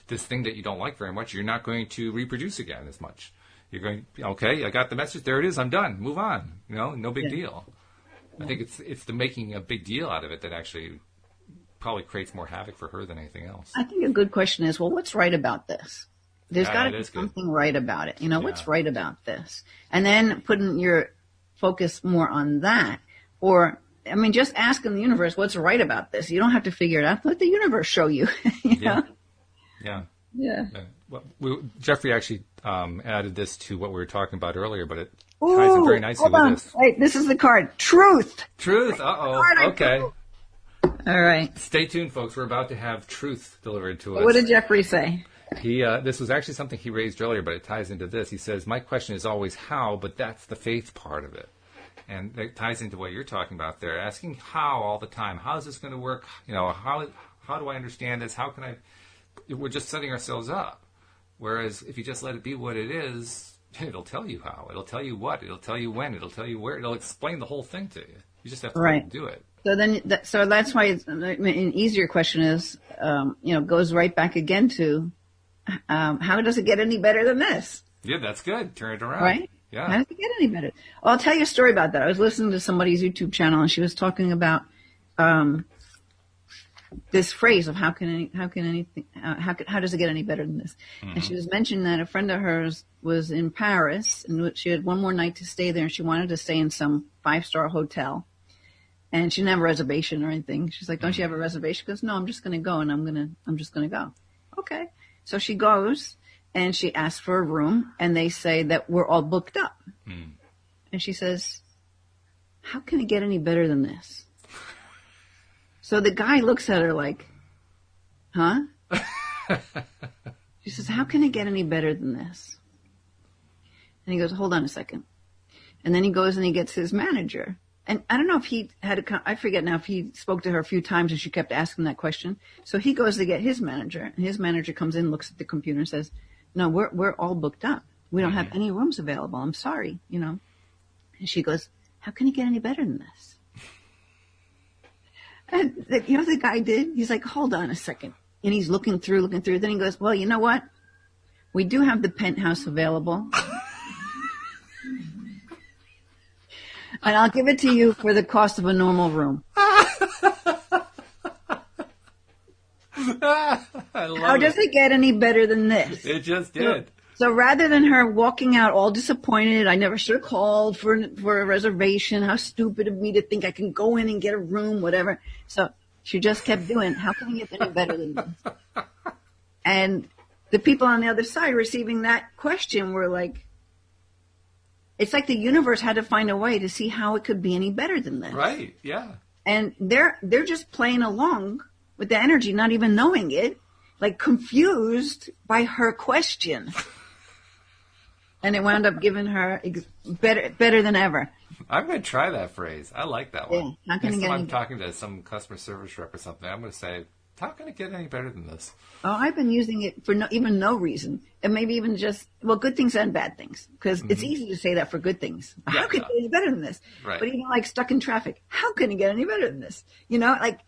this thing that you don't like very much, you're not going to reproduce again as much. You're going, okay, I got the message. There it is. I'm done. Move on. No big deal. I think it's the making a big deal out of it that actually probably creates more havoc for her than anything else. I think a good question is, well, what's right about this? There's got to be something right about it. What's right about this? And then putting your focus more on that. Or, I mean, just asking the universe, what's right about this? You don't have to figure it out. Let the universe show you. you know? Yeah. Well, Jeffrey actually added this to what we were talking about earlier, but it ties in very nicely with this. Wait, this is the card. Truth. Uh-oh. Okay. All right. Stay tuned, folks. We're about to have truth delivered to us. What did Jeffrey say? This was actually something he raised earlier, but it ties into this. He says, my question is always how, but that's the faith part of it. And that ties into what you're talking about there. Asking how all the time. How is this going to work? How do I understand this? How can I... We're just setting ourselves up. Whereas if you just let it be what it is, it'll tell you how. It'll tell you what. It'll tell you when. It'll tell you where. It'll explain the whole thing to you. You just have to do it. So then, so that's why an easier question is, goes right back again to, how does it get any better than this? Yeah, that's good. Turn it around. Right? Yeah. How does it get any better? Well, I'll tell you a story about that. I was listening to somebody's YouTube channel, and she was talking about this phrase of how does it get any better than this? And she was mentioning that a friend of hers was in Paris, and she had one more night to stay there, and she wanted to stay in some 5-star hotel. And she didn't have a reservation or anything. She's like, don't you have a reservation? She goes, no, I'm just going to go, and I'm just going to go. Okay. So she goes, and she asks for a room, and they say that we're all booked up. And she says, how can it get any better than this? So the guy looks at her like, huh? She says, how can it get any better than this? And he goes, hold on a second. And then he goes and he gets his manager. And I don't know if he I forget now if he spoke to her a few times and she kept asking that question. So he goes to get his manager, and his manager comes in, looks at the computer and says, no, we're all booked up. We don't have any rooms available. I'm sorry, And she goes, how can it get any better than this? And the guy did? He's like, hold on a second. And he's looking through. Then he goes, well, you know what? We do have the penthouse available. And I'll give it to you for the cost of a normal room. I love How does it get any better than this? It just did. So rather than her walking out all disappointed, I never should have called for a reservation. How stupid of me to think I can go in and get a room, whatever. So she just kept doing, how can I get any better than this? And the people on the other side receiving that question were like, it's like the universe had to find a way to see how it could be any better than this. Right, yeah. And they're just playing along with the energy, not even knowing it, like confused by her question. And it wound up giving her better than ever. I'm going to try that phrase. I like that one. Yeah. Next time I'm talking to some customer service rep or something, I'm going to say, how can it get any better than this? Oh, I've been using it for no reason. And maybe even just, good things and bad things. Because it's easy to say that for good things. Yeah, how can it get any better than this? Right. But even like stuck in traffic, how can it get any better than this? You know, like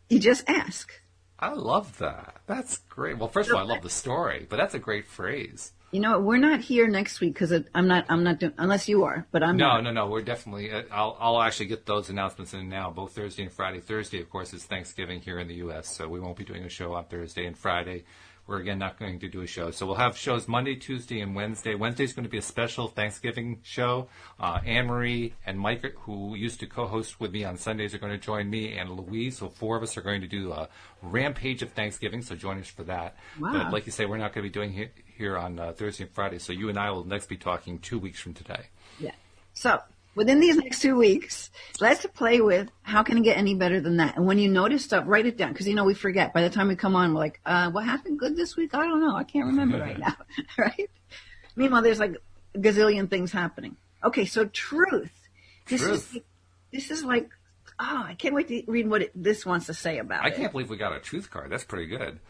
you just ask. I love that. That's great. Well, first of all, I love the story, but that's a great phrase. You know, we're not here next week because I'm not doing, unless you are, but I'm not. No. We're definitely, I'll actually get those announcements in now, both Thursday and Friday. Thursday, of course, is Thanksgiving here in the U.S., so we won't be doing a show on Thursday and Friday. We're, again, not going to do a show. So we'll have shows Monday, Tuesday, and Wednesday. Wednesday's going to be a special Thanksgiving show. Anne-Marie and Mike, who used to co-host with me on Sundays, are going to join me, and Louise. So 4 of us are going to do a rampage of Thanksgiving, so join us for that. Wow. But like you say, we're not going to be doing here on Thursday and Friday, so you and I will next be talking 2 weeks from today. Yeah. So within these next 2 weeks, let's play with how can it get any better than that? And when you notice stuff, write it down because, we forget. By the time we come on, we're like, what happened good this week? I don't know. I can't remember right now, right? Meanwhile, there's like a gazillion things happening. Okay, so truth. This is like, I can't wait to read what this wants to say about it. I can't believe we got a truth card. That's pretty good.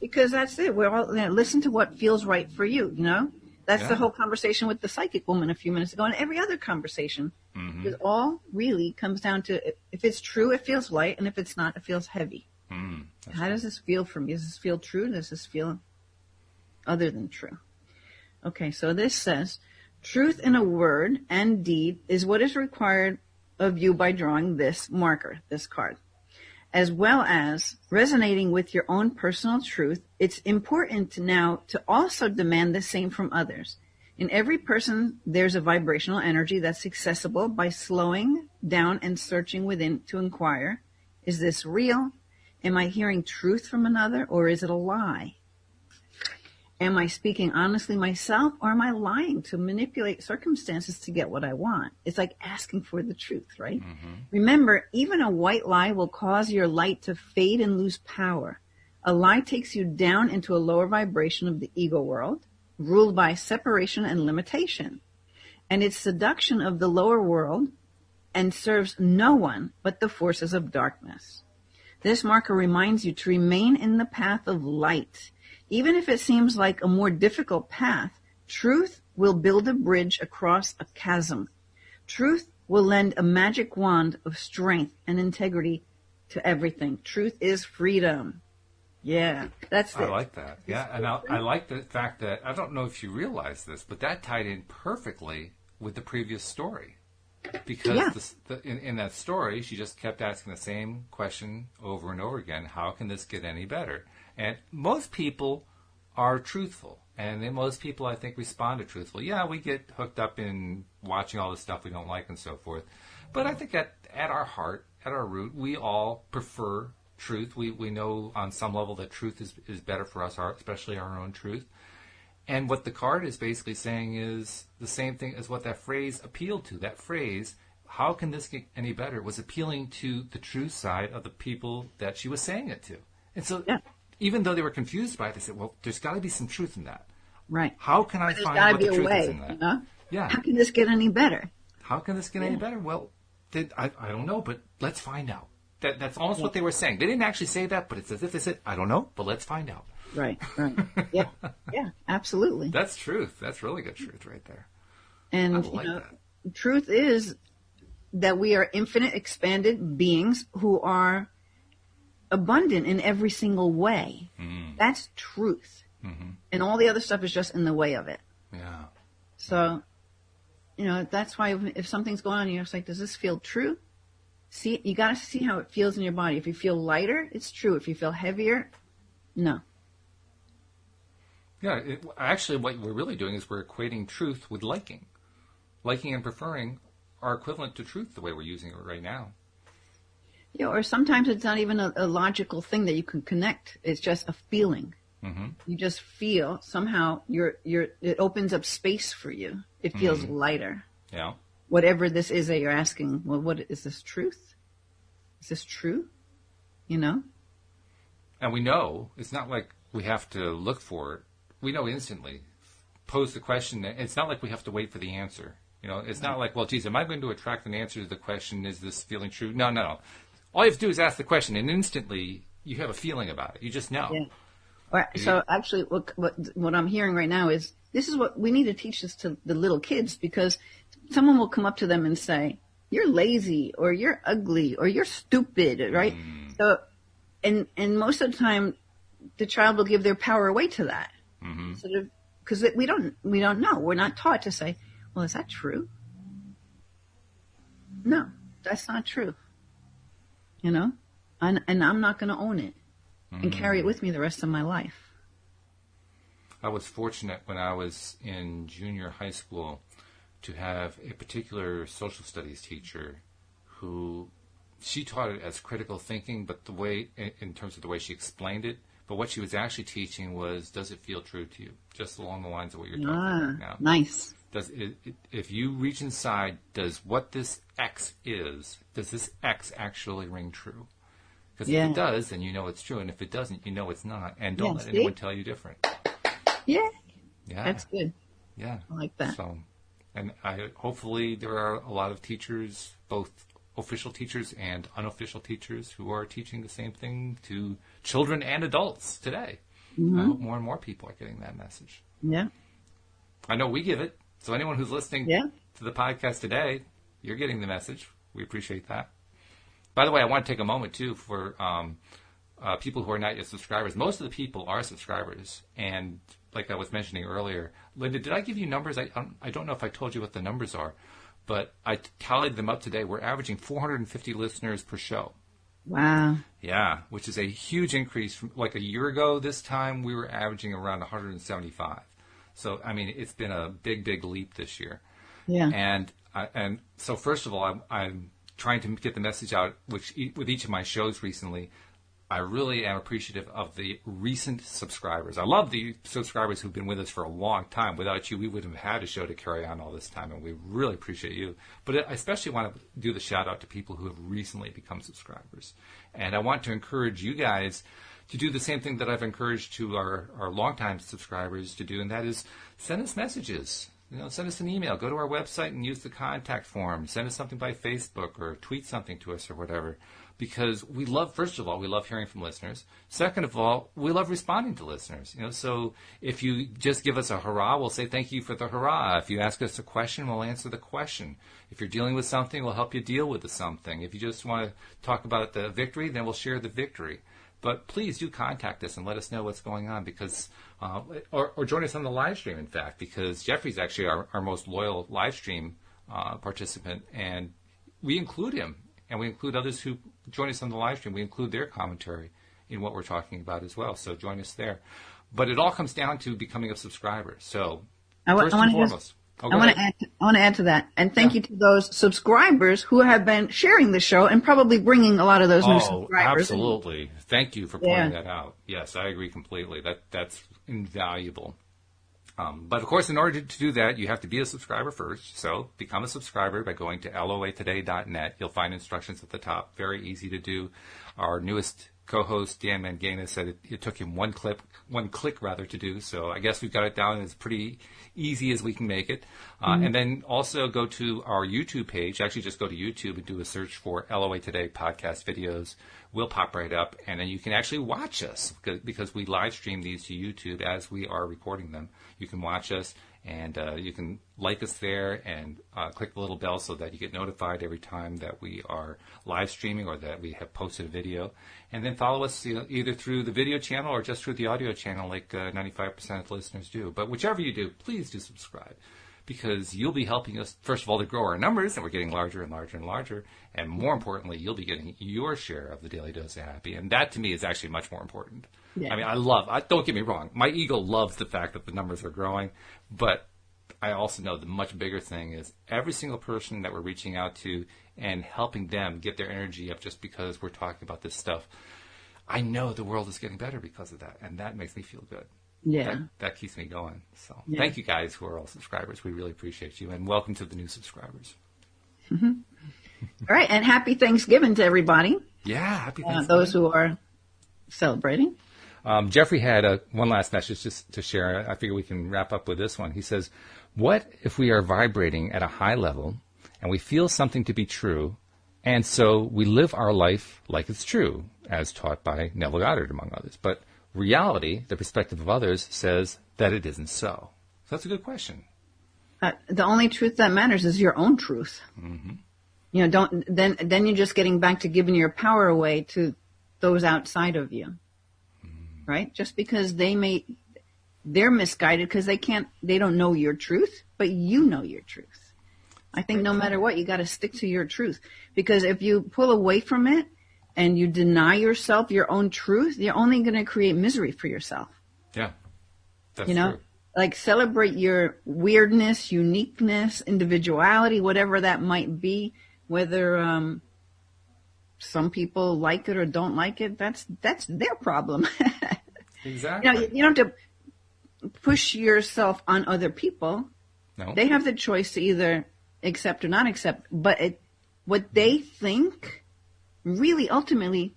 Because that's it. We're all listen to what feels right for you, That's the whole conversation with the psychic woman a few minutes ago, and every other conversation. It all really comes down to if it's true, it feels light, and if it's not, it feels heavy. How does this feel for me? Does this feel true? Does this feel other than true? Okay, so this says, truth in a word and deed is what is required of you by drawing this marker, this card. As well as resonating with your own personal truth, it's important now to also demand the same from others. In every person, there's a vibrational energy that's accessible by slowing down and searching within to inquire, is this real? Am I hearing truth from another, or is it a lie? Am I speaking honestly myself, or am I lying to manipulate circumstances to get what I want? It's like asking for the truth, right? Remember, even a white lie will cause your light to fade and lose power. A lie takes you down into a lower vibration of the ego world, ruled by separation and limitation. And it's seduction of the lower world and serves no one but the forces of darkness. This marker reminds you to remain in the path of light. Even if it seems like a more difficult path, truth will build a bridge across a chasm. Truth will lend a magic wand of strength and integrity to everything. Truth is freedom. Yeah, that's it. I like that. Yeah, and I like the fact that, I don't know if you realize this, but that tied in perfectly with the previous story. Because in that story, she just kept asking the same question over and over again. How can this get any better? And most people are truthful. And then most people, I think, respond to truthful. Yeah, we get hooked up in watching all the stuff we don't like and so forth. But I think at our heart, at our root, we all prefer truth. We know on some level that truth is better for us, especially our own truth. And what the card is basically saying is the same thing as what that phrase appealed to. That phrase, how can this get any better, was appealing to the true side of the people that she was saying it to. And so even though they were confused by it, they said, well, there's got to be some truth in that. Right. How can I find what the truth is in that? You know? Yeah. How can this get any better? How can this get any better? Well, I don't know, but let's find out. That's almost what they were saying. They didn't actually say that, but it's as if they said, I don't know, but let's find out. Right. Yeah, absolutely. That's truth. That's really good truth right there. And I like that. Truth is that we are infinite, expanded beings who are abundant in every single way. That's truth. And all the other stuff is just in the way of it. Yeah. So, that's why if something's going on, you're just like, does this feel true? See, you got to see how it feels in your body. If you feel lighter, it's true. If you feel heavier, No. Yeah, actually what we're really doing is we're equating truth with liking. Liking and preferring are equivalent to truth the way we're using it right now. Yeah, or sometimes it's not even a logical thing that you can connect. It's just a feeling. Mm-hmm. You just feel somehow it opens up space for you. It feels lighter. Yeah. Whatever this is that you're asking, well, what is this truth? Is this true? You know? And we know it's not like we have to look for it. We know instantly. Pose the question. It's not like we have to wait for the answer. You know, it's not like, well, geez, am I going to attract an answer to the question, is this feeling true? No. All you have to do is ask the question, and instantly you have a feeling about it. You just know. Yeah. Right. So actually, what I'm hearing right now is this is what we need to teach this to the little kids, because someone will come up to them and say, "You're lazy," or "You're ugly," or "You're stupid," right? So, and most of the time, the child will give their power away to that. Sort of, because we don't know. We're not taught to say, "Well, is that true?" No, that's not true. You know, and I'm not going to own it and carry it with me the rest of my life. I was fortunate when I was in junior high school to have a particular social studies teacher who, she taught it as critical thinking, but the way, in terms of the way she explained it, but what she was actually teaching was, does it feel true to you? Just along the lines of what you're talking about now. Nice. If you reach inside, does what this X is, does this X actually ring true? Because if it does, then you know it's true. And if it doesn't, you know it's not. And don't let anyone tell you different. Yeah. Yeah. That's good. Yeah. I like that. So, and hopefully there are a lot of teachers, both official teachers and unofficial teachers, who are teaching the same thing to children and adults today. I hope more and more people are getting that message. Yeah. I know we give it. So anyone who's listening to the podcast today, you're getting the message. We appreciate that. By the way, I want to take a moment, too, for people who are not yet subscribers. Most of the people are subscribers. And like I was mentioning earlier, Linda, did I give you numbers? I don't know if I told you what the numbers are, but I tallied them up today. We're averaging 450 listeners per show. Wow. Yeah, which is a huge increase. From like a year ago this time, we were averaging around 175. So, I mean, it's been a big, big leap this year. Yeah. And so, first of all, I'm trying to get the message out, which with each of my shows recently, I really am appreciative of the recent subscribers. I love the subscribers who've been with us for a long time. Without you, we wouldn't have had a show to carry on all this time, and we really appreciate you. But I especially want to do the shout-out to people who have recently become subscribers. And I want to encourage you guys to do the same thing that I've encouraged to our longtime subscribers to do, and that is send us messages. You know, send us an email. Go to our website and use the contact form. Send us something by Facebook or tweet something to us or whatever. Because we love, first of all, we love hearing from listeners. Second of all, we love responding to listeners. You know, so if you just give us a hurrah, we'll say thank you for the hurrah. If you ask us a question, we'll answer the question. If you're dealing with something, we'll help you deal with the something. If you just want to talk about the victory, then we'll share the victory. But please do contact us and let us know what's going on, because, or join us on the live stream, in fact, because Jeffrey's actually our most loyal live stream participant, and we include him, and we include others who join us on the live stream. We include their commentary in what we're talking about as well, so join us there. But it all comes down to becoming a subscriber. So, first and foremost. I want to add to that, and thank you to those subscribers who have been sharing the show and probably bringing a lot of those new subscribers. Absolutely. Thank you for pointing that out. Yes, I agree completely. That's invaluable. But of course, in order to do that, you have to be a subscriber first. So become a subscriber by going to loatoday.net. You'll find instructions at the top. Very easy to do. Our newest co-host Dan Mangana said it took him one click to do. So I guess we've got it down as pretty easy as we can make it. And then also go to our YouTube page. Actually, just go to YouTube and do a search for LOA Today podcast videos. We'll pop right up, and then you can actually watch us because we live stream these to YouTube as we are recording them. You can watch us, and you can like us there and click the little bell so that you get notified every time that we are live streaming or that we have posted a video. And then follow us either through the video channel or just through the audio channel like 95% of the listeners do. But whichever you do, please do subscribe. because you'll be helping us, first of all, to grow our numbers, and we're getting larger and larger and larger. And more importantly, you'll be getting your share of the Daily Dose of Happy. And that, to me, is actually much more important. Yeah. I mean, don't get me wrong. My ego loves the fact that the numbers are growing. But I also know the much bigger thing is every single person that we're reaching out to and helping them get their energy up just because we're talking about this stuff. I know the world is getting better because of that. And that makes me feel good. Yeah. That keeps me going. So Thank you guys who are all subscribers. We really appreciate you. And welcome to the new subscribers. Mm-hmm. All right. And happy Thanksgiving to everybody. Yeah. Happy Thanksgiving. Those who are celebrating. Jeffrey had one last message just to share. I figure we can wrap up with this one. He says, what if we are vibrating at a high level and we feel something to be true, and so we live our life like it's true, as taught by Neville Goddard, among others. But reality, the perspective of others, says that it isn't so. So that's a good question. The only truth that matters is your own truth. Mm-hmm. You know, then you're just getting back to giving your power away to those outside of you. Right? Just because they're misguided because they don't know your truth, but you know your truth. I think no matter what, you got to stick to your truth, because if you pull away from it and you deny yourself your own truth, you're only going to create misery for yourself. Yeah. That's true. Like celebrate your weirdness, uniqueness, individuality, whatever that might be, whether, some people like it or don't like it, that's their problem. Exactly. You don't have to push yourself on other people. No. They have the choice to either accept or not accept. But what they think really ultimately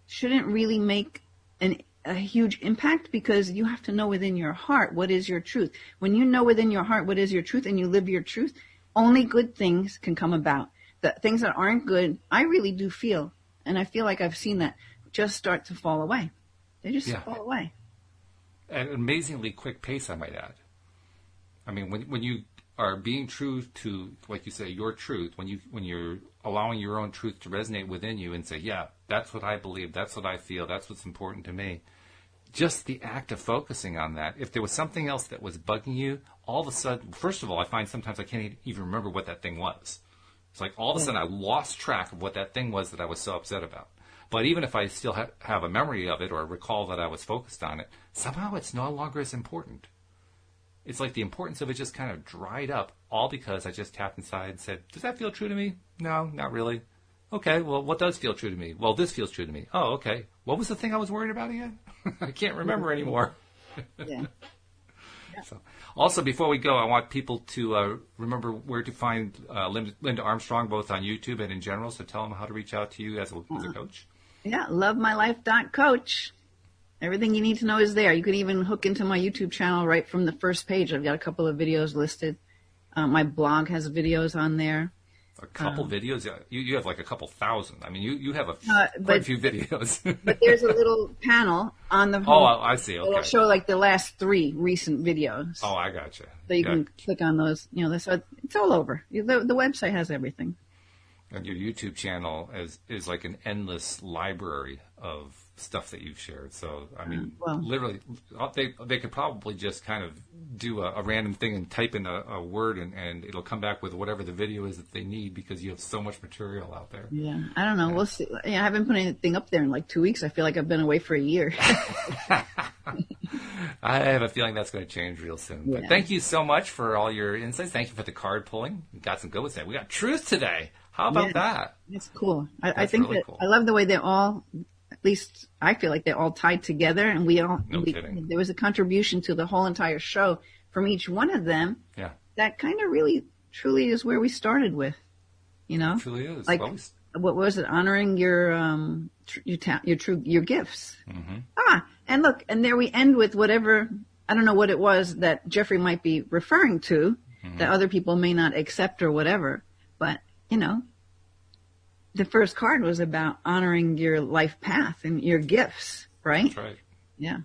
shouldn't really make a huge impact, because you have to know within your heart what is your truth. When you know within your heart what is your truth and you live your truth, only good things can come about. The things that aren't good, I really do feel, and I feel like I've seen that, just start to fall away. They just fall away. At an amazingly quick pace, I might add. I mean, when you are being true to, like you say, your truth, when you're allowing your own truth to resonate within you and say, yeah, that's what I believe, that's what I feel, that's what's important to me. Just the act of focusing on that. If there was something else that was bugging you, all of a sudden, first of all, I find sometimes I can't even remember what that thing was. It's like all of a sudden I lost track of what that thing was that I was so upset about. But even if I still have a memory of it or recall that I was focused on it, somehow it's no longer as important. It's like the importance of it just kind of dried up, all because I just tapped inside and said, does that feel true to me? No, not really. Okay, well, what does feel true to me? Well, this feels true to me. Oh, okay. What was the thing I was worried about again? I can't remember anymore. Yeah. So, also, before we go, I want people to remember where to find Linda Armstrong, both on YouTube and in general. So tell them how to reach out to you as a coach. Yeah, lovemylife.coach. Everything you need to know is there. You can even hook into my YouTube channel right from the first page. I've got a couple of videos listed. My blog has videos on there. A couple videos? You have like a couple thousand. I mean, you have quite a few videos. But there's a little panel on the home. Oh, I see. Okay. It'll show like the last 3 recent videos. Oh, I gotcha. So you can click on those. So it's all over. The website has everything. And your YouTube channel is like an endless library of stuff that you've shared. So, I mean, literally, they could probably just kind of do a random thing and type in a word and it'll come back with whatever the video is that they need, because you have so much material out there. Yeah, I don't know. We'll see. I haven't put anything up there in like 2 weeks. I feel like I've been away for a year. I have a feeling that's going to change real soon. But thank you so much for all your insights. Thank you for the card pulling. We got some good ones today. We got truth today. How about that? It's cool. I think really cool. I love the way they're all, at least I feel like they're all tied together, and there was a contribution to the whole entire show from each one of them. Yeah. That kind of really, truly is where we started with, It truly is. Like, what was it? Honoring your gifts. Mm-hmm. And look, and there we end with whatever, I don't know what it was that Jeffrey might be referring to, that other people may not accept or whatever, but the first card was about honoring your life path and your gifts, right? That's right. Yeah.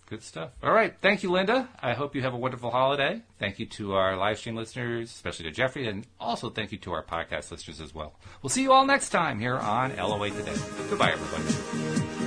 Good stuff. All right. Thank you, Linda. I hope you have a wonderful holiday. Thank you to our live stream listeners, especially to Jeffrey, and also thank you to our podcast listeners as well. We'll see you all next time here on LOA Today. Goodbye, everybody.